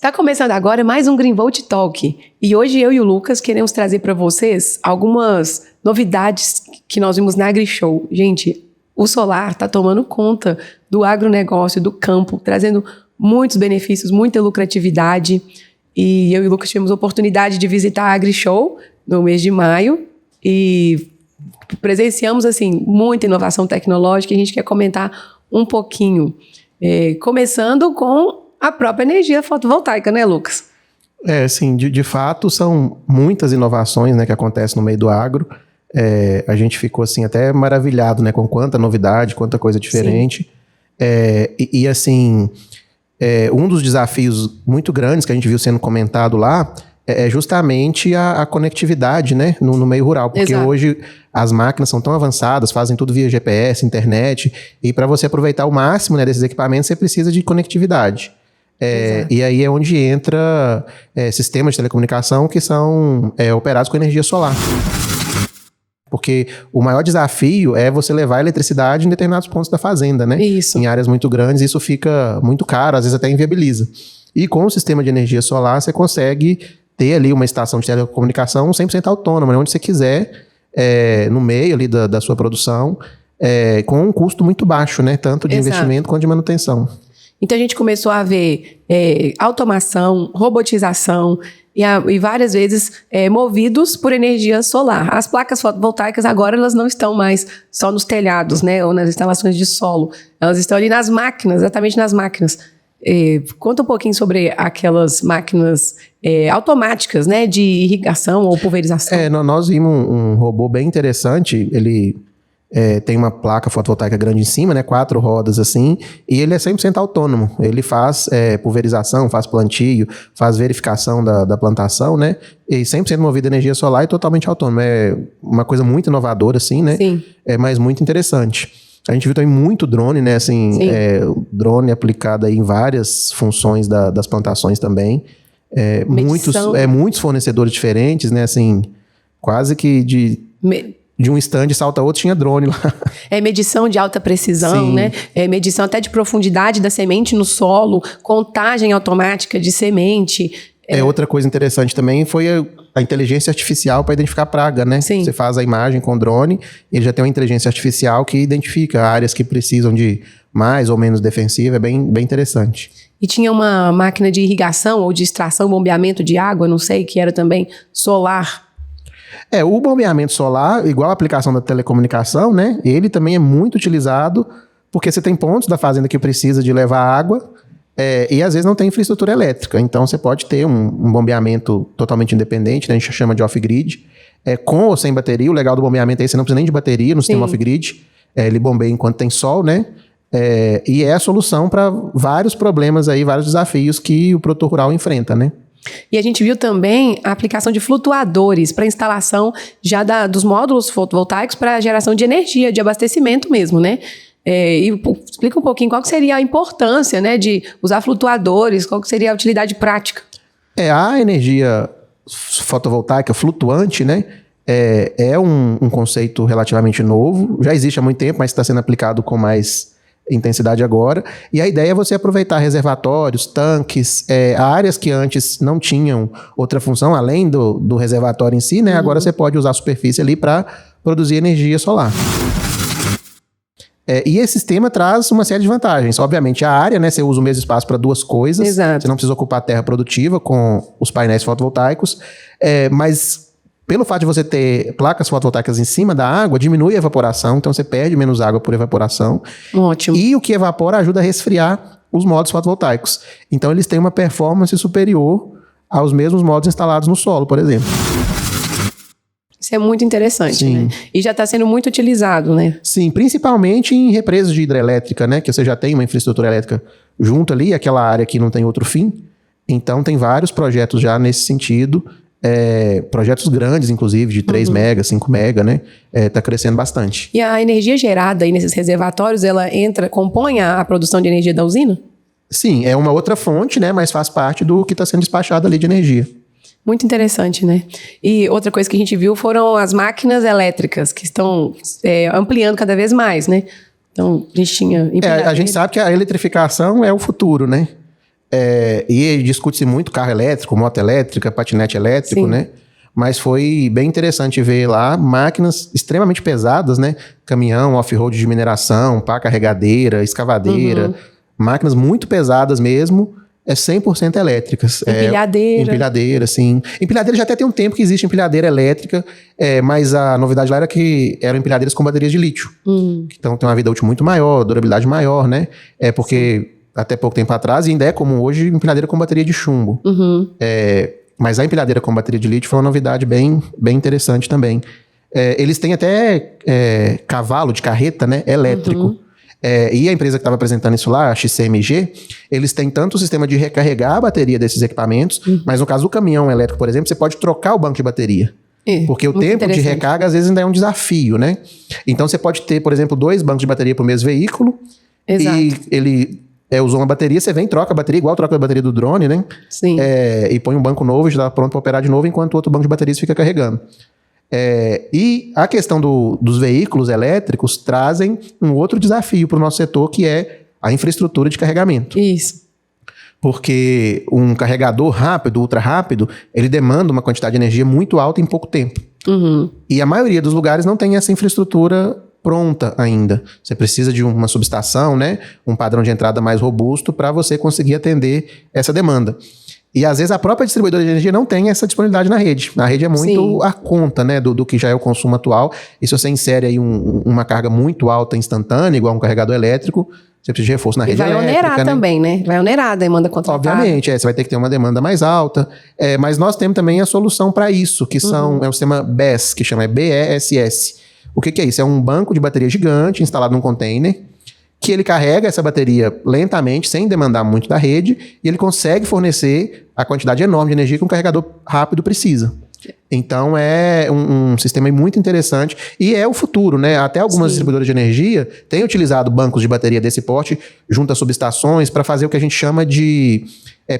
Está começando agora mais um Greenvolt Talk e hoje eu e o Lucas queremos trazer para vocês algumas novidades que nós vimos na AgriShow. Gente, o solar está tomando conta do agronegócio, do campo, trazendo muitos benefícios, muita lucratividade. E eu e o Lucas tivemos a oportunidade de visitar a AgriShow no mês de maio e presenciamos assim, muita inovação tecnológica e a gente quer comentar um pouquinho. Começando com a própria energia fotovoltaica, né, Lucas? Sim, de fato são muitas inovações, né, que acontecem no meio do agro. A gente ficou assim até maravilhado, né, com quanta novidade, quanta coisa diferente. Um dos desafios muito grandes que a gente viu sendo comentado lá é justamente a conectividade, né, no meio rural, porque Exato. Hoje as máquinas são tão avançadas, fazem tudo via GPS, internet, e para você aproveitar o máximo, né, desses equipamentos, você precisa de conectividade. E aí é onde entra sistemas de telecomunicação que são operados com energia solar. Porque o maior desafio é você levar a eletricidade em determinados pontos da fazenda, né? Isso. Em áreas muito grandes, isso fica muito caro, às vezes até inviabiliza. E com o sistema de energia solar, você consegue ter ali uma estação de telecomunicação 100% autônoma, né? Onde você quiser, no meio ali da sua produção, com um custo muito baixo, né? Tanto de investimento quanto de manutenção. Então a gente começou a ver automação, robotização e várias vezes movidos por energia solar. As placas fotovoltaicas agora elas não estão mais só nos telhados, né, ou nas instalações de solo. Elas estão ali nas máquinas, exatamente nas máquinas. Conta um pouquinho sobre aquelas máquinas automáticas, né, de irrigação ou pulverização. Nós vimos um robô bem interessante, ele tem uma placa fotovoltaica grande em cima, né, 4 rodas assim, e ele é 100% autônomo. Ele faz pulverização, faz plantio, faz verificação da plantação, né, e 100% movido a energia solar e totalmente autônomo. É uma coisa muito inovadora, assim, né, Sim. Mas muito interessante. A gente viu também muito drone, né, assim, drone aplicado aí em várias funções das plantações também. Muitos fornecedores diferentes, né, assim, quase que de um stand salta outro, tinha drone lá. Medição de alta precisão, Sim. né? Medição até de profundidade da semente no solo, contagem automática de semente. Outra coisa interessante também foi a inteligência artificial para identificar praga, né? Sim. Você faz a imagem com drone, ele já tem uma inteligência artificial que identifica áreas que precisam de mais ou menos defensiva, é bem interessante. E tinha uma máquina de irrigação ou de extração, bombeamento de água, não sei, que era também solar. O bombeamento solar, igual a aplicação da telecomunicação, né? Ele também é muito utilizado porque você tem pontos da fazenda que precisa de levar água e às vezes não tem infraestrutura elétrica. Então você pode ter um bombeamento totalmente independente, né? A gente chama de off-grid. Com ou sem bateria, o legal do bombeamento é que você não precisa nem de bateria no sistema off-grid. Ele bombeia enquanto tem sol, né? E é a solução para vários problemas aí, vários desafios que o produtor rural enfrenta, né? E a gente viu também a aplicação de flutuadores para instalação já dos módulos fotovoltaicos para geração de energia, de abastecimento mesmo, né? Explica um pouquinho qual que seria a importância, né, de usar flutuadores, qual que seria a utilidade prática. A energia fotovoltaica flutuante, né, é um conceito relativamente novo, já existe há muito tempo, mas está sendo aplicado com mais intensidade agora, e a ideia é você aproveitar reservatórios, tanques, áreas que antes não tinham outra função, além do reservatório em si, né? Agora você pode usar a superfície ali para produzir energia solar. E esse sistema traz uma série de vantagens. Obviamente, a área, né? Você usa o mesmo espaço para duas coisas. Exato. Você não precisa ocupar terra produtiva com os painéis fotovoltaicos, mas pelo fato de você ter placas fotovoltaicas em cima da água, diminui a evaporação, então você perde menos água por evaporação. Ótimo. E o que evapora ajuda a resfriar os módulos fotovoltaicos. Então eles têm uma performance superior aos mesmos módulos instalados no solo, por exemplo. Isso é muito interessante, Sim. né? E já está sendo muito utilizado, né? Sim, principalmente em represas de hidrelétrica, né? Que você já tem uma infraestrutura elétrica junto ali, aquela área que não tem outro fim. Então tem vários projetos já nesse sentido. Projetos grandes, inclusive, de 3 mega, 5 mega, né? Tá crescendo bastante. E a energia gerada aí nesses reservatórios, ela compõe a produção de energia da usina? Sim, é uma outra fonte, né? Mas faz parte do que está sendo despachado ali de energia. Muito interessante, né? E outra coisa que a gente viu foram as máquinas elétricas, que estão ampliando cada vez mais, né? Então, a gente tinha... A gente sabe que a eletrificação é o futuro, né? E discute-se muito carro elétrico, moto elétrica, patinete elétrico, Sim. né? Mas foi bem interessante ver lá máquinas extremamente pesadas, né? Caminhão, off-road de mineração, pá carregadeira, escavadeira, máquinas muito pesadas mesmo, 100% elétricas. Empilhadeira, sim. Empilhadeira já até tem um tempo que existe empilhadeira elétrica, mas a novidade lá era que eram empilhadeiras com baterias de lítio. Então tem uma vida útil muito maior, durabilidade maior, né? Porque até pouco tempo atrás, e ainda é comum hoje, empilhadeira com bateria de chumbo. Mas a empilhadeira com bateria de lítio foi uma novidade bem interessante também. Eles têm até cavalo de carreta, né, elétrico. E a empresa que estava apresentando isso lá, a XCMG, eles têm tanto o sistema de recarregar a bateria desses equipamentos, mas no caso do caminhão elétrico, por exemplo, você pode trocar o banco de bateria. Porque o tempo de recarga, às vezes, ainda é um desafio, né? Então, você pode ter, por exemplo, 2 bancos de bateria para o mesmo veículo. Exato. E ele usou uma bateria, você vem, troca a bateria, igual troca a bateria do drone, né? Sim. E põe um banco novo, já está pronto para operar de novo, enquanto o outro banco de baterias fica carregando. E a questão dos veículos elétricos trazem um outro desafio para o nosso setor, que é a infraestrutura de carregamento. Isso. Porque um carregador rápido, ultra rápido, ele demanda uma quantidade de energia muito alta em pouco tempo. E a maioria dos lugares não tem essa infraestrutura pronta ainda. Você precisa de uma subestação, né? Um padrão de entrada mais robusto para você conseguir atender essa demanda. E às vezes a própria distribuidora de energia não tem essa disponibilidade na rede. A rede é muito a conta, né, do que já é o consumo atual. E se você insere aí uma carga muito alta instantânea, igual um carregador elétrico, você precisa de reforço na rede elétrica. E vai onerar também, né? Vai onerar a demanda contratada. Obviamente, você vai ter que ter uma demanda mais alta. Mas nós temos também a solução para isso, que é um sistema BESS, que chama BESS. O que é isso? É um banco de bateria gigante instalado num container, que ele carrega essa bateria lentamente, sem demandar muito da rede, e ele consegue fornecer a quantidade enorme de energia que um carregador rápido precisa. Então é um sistema muito interessante e é o futuro, né? Até algumas distribuidoras de energia têm utilizado bancos de bateria desse porte junto às subestações para fazer o que a gente chama de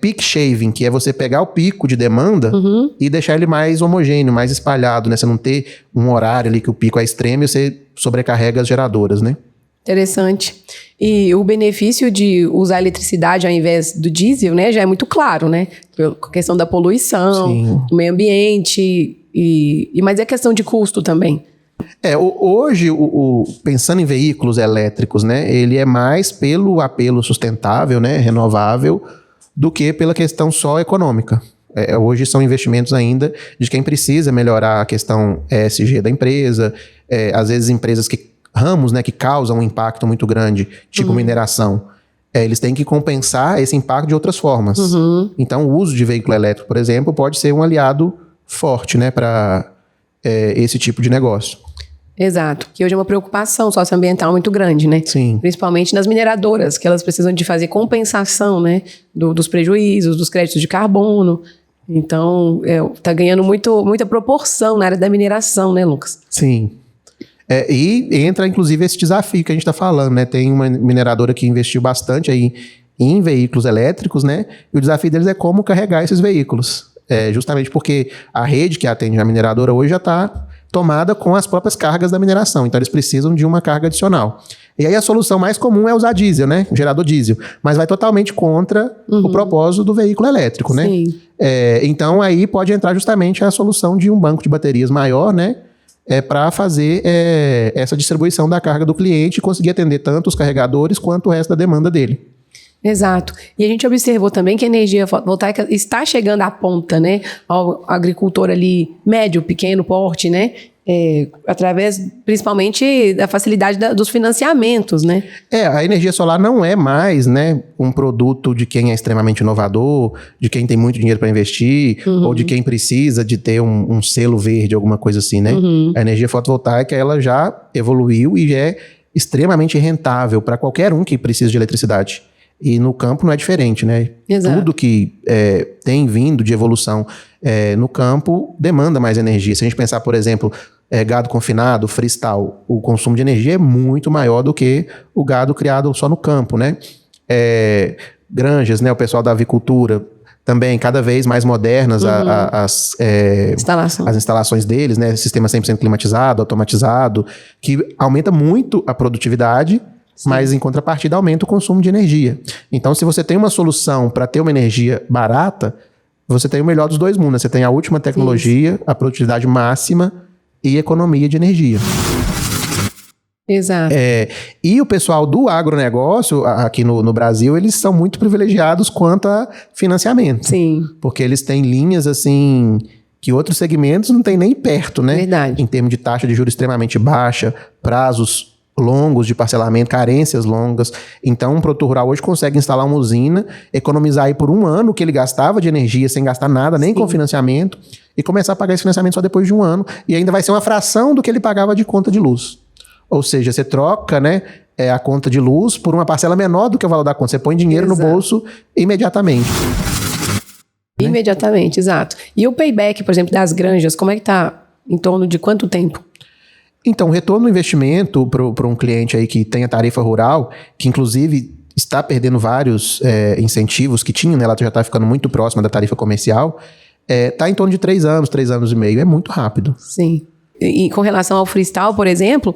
peak shaving, que é você pegar o pico de demanda e deixar ele mais homogêneo, mais espalhado, né? Você não ter um horário ali que o pico é extremo e você sobrecarrega as geradoras, né? Interessante. E o benefício de usar eletricidade ao invés do diesel, né, já é muito claro, né? A questão da poluição, do meio ambiente, mas é questão de custo também. Hoje, pensando em veículos elétricos, né, ele é mais pelo apelo sustentável, né, renovável, do que pela questão só econômica. Hoje são investimentos ainda de quem precisa melhorar a questão ESG da empresa, às vezes empresas ramos, né, que causam um impacto muito grande, tipo mineração, eles têm que compensar esse impacto de outras formas. Então, o uso de veículo elétrico, por exemplo, pode ser um aliado forte, né, para esse tipo de negócio. Exato, que hoje é uma preocupação socioambiental muito grande, né? Sim. Principalmente nas mineradoras, que elas precisam de fazer compensação, né, dos prejuízos, dos créditos de carbono. Então, tá ganhando muita proporção na área da mineração, né, Lucas? Sim. E entra, inclusive, esse desafio que a gente está falando, né? Tem uma mineradora que investiu bastante aí em veículos elétricos, né? E o desafio deles é como carregar esses veículos. Justamente porque a rede que atende a mineradora hoje já está tomada com as próprias cargas da mineração. Então, eles precisam de uma carga adicional. E aí, a solução mais comum é usar diesel, né? O gerador diesel. Mas vai totalmente contra o propósito do veículo elétrico, né? Sim. Então, aí pode entrar justamente a solução de um banco de baterias maior, né? Para fazer essa distribuição da carga do cliente e conseguir atender tanto os carregadores quanto o resto da demanda dele. Exato. E a gente observou também que a energia fotovoltaica está chegando à ponta, né? Ao agricultor ali médio, pequeno porte, né? Através, principalmente, da facilidade dos financiamentos, né? A energia solar não é mais, né, um produto de quem é extremamente inovador, de quem tem muito dinheiro para investir, ou de quem precisa de ter um selo verde, alguma coisa assim, né? A energia fotovoltaica, ela já evoluiu e é extremamente rentável para qualquer um que precisa de eletricidade. E no campo não é diferente, né? Exato. Tudo que tem vindo de evolução no campo demanda mais energia. Se a gente pensar, por exemplo, gado confinado, freestyle, o consumo de energia é muito maior do que o gado criado só no campo, né? Granjas, né? O pessoal da avicultura também cada vez mais modernas as instalações deles, né? Sistema 100% climatizado, automatizado, que aumenta muito a produtividade, mas em contrapartida aumenta o consumo de energia. Então, se você tem uma solução para ter uma energia barata, você tem o melhor dos dois mundos. Você tem a última tecnologia, a produtividade máxima e economia de energia. Exato. E o pessoal do agronegócio, aqui no Brasil, eles são muito privilegiados quanto a financiamento. Sim. Porque eles têm linhas, assim, que outros segmentos não tem nem perto, né? Verdade. Em termos de taxa de juros extremamente baixa, prazos longos de parcelamento, carências longas. Então, um produtor rural hoje consegue instalar uma usina, economizar aí por um ano o que ele gastava de energia sem gastar nada, nem com financiamento, e começar a pagar esse financiamento só depois de um ano. E ainda vai ser uma fração do que ele pagava de conta de luz. Ou seja, você troca, né, a conta de luz por uma parcela menor do que o valor da conta. Você põe dinheiro no bolso imediatamente. Imediatamente, exato. E o payback, por exemplo, das granjas, como é que tá? Em torno de quanto tempo? Então, o retorno do investimento para um cliente aí que tem a tarifa rural, que inclusive está perdendo vários incentivos que tinha, né? Ela já está ficando muito próxima da tarifa comercial, está em torno de 3 anos e meio. É muito rápido. Sim. E com relação ao freestyle, por exemplo,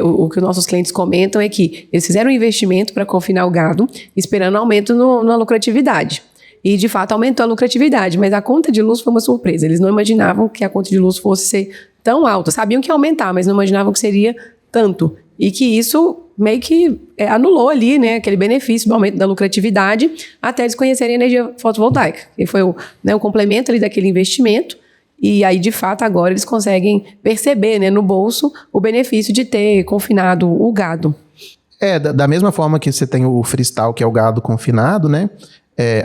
o que os nossos clientes comentam é que eles fizeram um investimento para confinar o gado, esperando aumento na lucratividade. E, de fato, aumentou a lucratividade, mas a conta de luz foi uma surpresa. Eles não imaginavam que a conta de luz fosse ser tão alta. Sabiam que ia aumentar, mas não imaginavam que seria tanto. E que isso meio que anulou ali, né, aquele benefício do aumento da lucratividade até eles conhecerem a energia fotovoltaica. Que foi o complemento ali daquele investimento. E aí, de fato, agora eles conseguem perceber, né, no bolso o benefício de ter confinado o gado. Da mesma forma que você tem o freestyle, que é o gado confinado, né?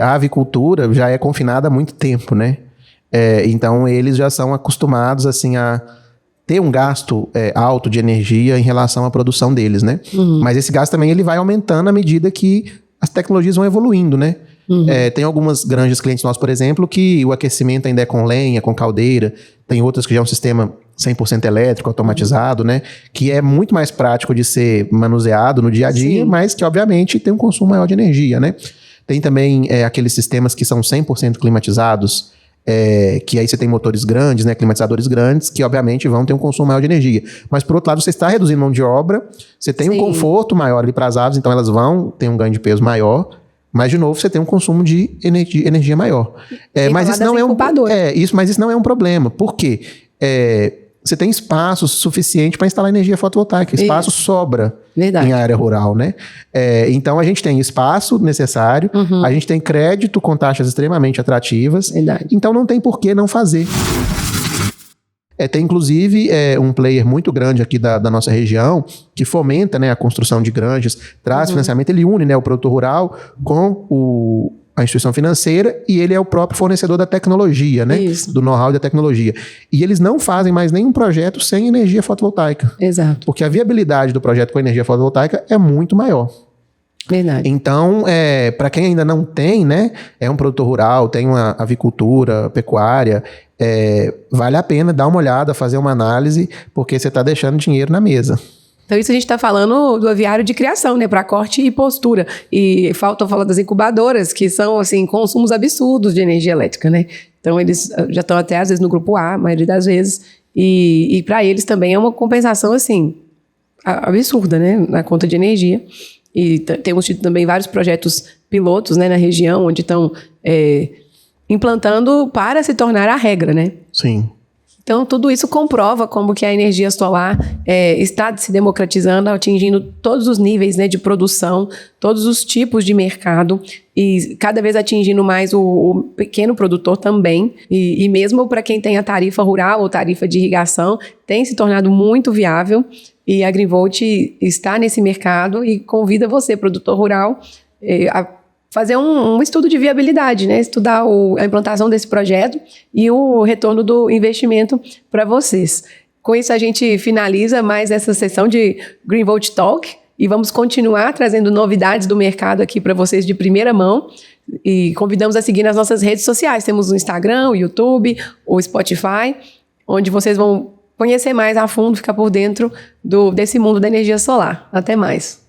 A avicultura já é confinada há muito tempo, né? Então, eles já são acostumados, assim, a ter um gasto alto de energia em relação à produção deles, né? Uhum. Mas esse gasto também ele vai aumentando à medida que as tecnologias vão evoluindo, né? Uhum. Tem algumas granjas clientes nossos, por exemplo, que o aquecimento ainda é com lenha, com caldeira. Tem outras que já é um sistema 100% elétrico, automatizado, né? Que é muito mais prático de ser manuseado no dia a dia, mas que, obviamente, tem um consumo maior de energia, né? Tem também aqueles sistemas que são 100% climatizados, que aí você tem motores grandes, né, climatizadores grandes, que obviamente vão ter um consumo maior de energia. Mas, por outro lado, você está reduzindo mão de obra, você tem um conforto maior ali para as aves, então elas vão ter um ganho de peso maior, mas, de novo, você tem um consumo de energia maior. Mas isso não mas isso não é um problema. Por quê? Você tem espaço suficiente para instalar energia fotovoltaica. Espaço sobra em área rural, né? Então, a gente tem espaço necessário, a gente tem crédito com taxas extremamente atrativas. Então, não tem por que não fazer. Tem, inclusive, um player muito grande aqui da nossa região que fomenta, né, a construção de granjas, traz financiamento, ele une, né, o produtor rural com a instituição financeira, e ele é o próprio fornecedor da tecnologia, né? Isso. Do know-how da tecnologia. E eles não fazem mais nenhum projeto sem energia fotovoltaica. Exato. Porque a viabilidade do projeto com energia fotovoltaica é muito maior. Verdade. Então, para quem ainda não tem, né? É um produtor rural, tem uma avicultura, pecuária, vale a pena dar uma olhada, fazer uma análise, porque você está deixando dinheiro na mesa. Então, isso a gente está falando do aviário de criação, né? Para corte e postura. E falta falar das incubadoras, que são, assim, consumos absurdos de energia elétrica, né? Então, eles já estão até, às vezes, no grupo A, a maioria das vezes. E para eles também é uma compensação, assim, absurda, né? Na conta de energia. E temos tido também vários projetos pilotos, né? Na região, onde estão implantando para se tornar a regra, né? Sim. Então, tudo isso comprova como que a energia solar está se democratizando, atingindo todos os níveis, né, de produção, todos os tipos de mercado, e cada vez atingindo mais o pequeno produtor também. E mesmo para quem tem a tarifa rural ou tarifa de irrigação, tem se tornado muito viável. E a Greenvolt está nesse mercado e convida você, produtor rural, a fazer um estudo de viabilidade, né? Estudar a implantação desse projeto e o retorno do investimento para vocês. Com isso, a gente finaliza mais essa sessão de Greenvolt Talk e vamos continuar trazendo novidades do mercado aqui para vocês de primeira mão. E convidamos a seguir nas nossas redes sociais. Temos o Instagram, o YouTube, o Spotify, onde vocês vão conhecer mais a fundo, ficar por dentro desse mundo da energia solar. Até mais.